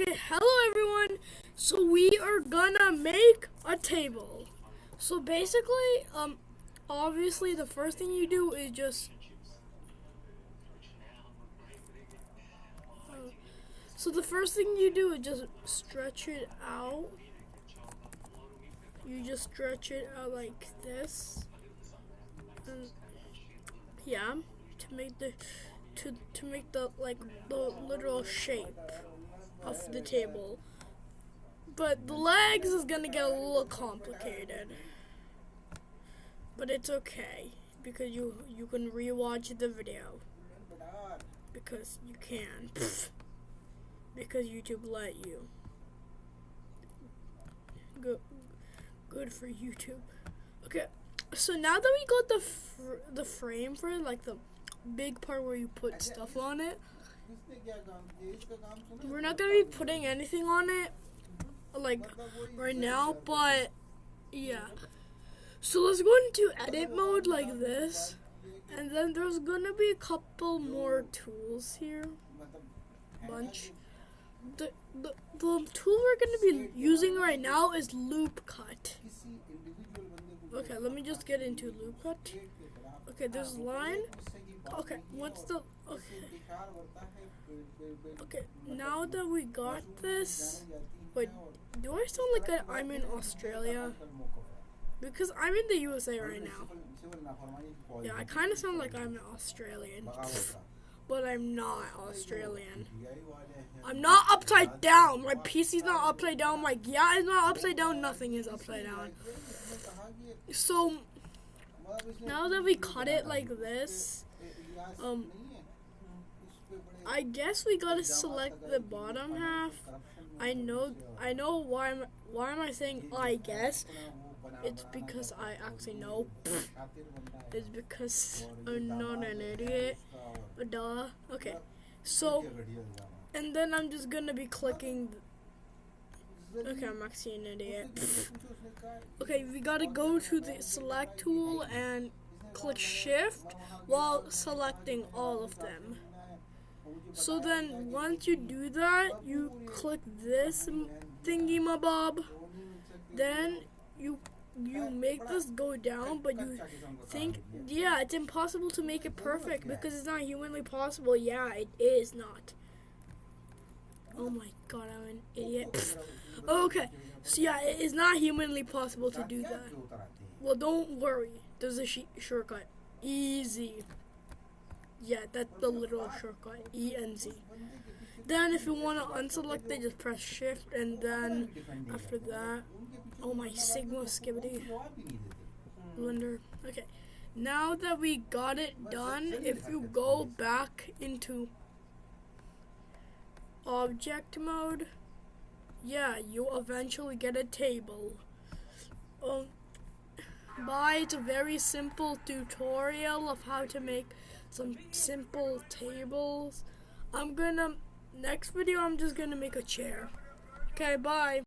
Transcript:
Okay, hello everyone. So we are gonna make a table. So basically, obviously the first thing you do is just stretch it out. You just stretch it out like this. And yeah, to make the like the literal shape of the table. But the legs is gonna get a little complicated. But it's okay because you can rewatch the video because you can because YouTube let you. Good for YouTube. Okay, so now that we got the frame for it, like the big part where you put stuff on it, we're not gonna be putting anything on it like right now, but yeah. So let's go into edit mode like this, and then there's gonna be a couple more tools here. Bunch. The tool we're gonna be using right now is loop cut. Okay, let me just get into loop cut. Okay, there's line. Okay, okay, now that we got this, wait, do I sound like I'm in Australia? Because I'm in the USA right now. Yeah, I kind of sound like I'm an Australian. But I'm not Australian. I'm not upside down. My PC's not upside down. My yeah is not upside down. Nothing is upside down. So, now that we cut it like this, I guess we gotta select the bottom half. I know why am I saying I guess? It's because I actually know. It's because I'm not an idiot. Duh. Okay. So, and then I'm just gonna be clicking. Okay, I'm actually an idiot. Okay, we gotta go to the select tool and click shift while selecting all of them. So then once you do that, you click this thingy-mabob. Then you make this go down, but you think, yeah, it's impossible to make it perfect because it's not humanly possible. Yeah, it is not. Oh my god, I'm an idiot. Okay, so yeah, it is not humanly possible to do that. Well, don't worry. There's a shortcut. Easy. Yeah, that's the literal shortcut. ENZ. Then if you want to unselect it, just press shift, and then after that, oh my Sigma skibbity blender. Okay, now that we got it done, if you go back into object mode, yeah, you eventually get a table. It's a very simple tutorial of how to make some simple tables. Next video I'm just gonna make a chair. Okay, bye.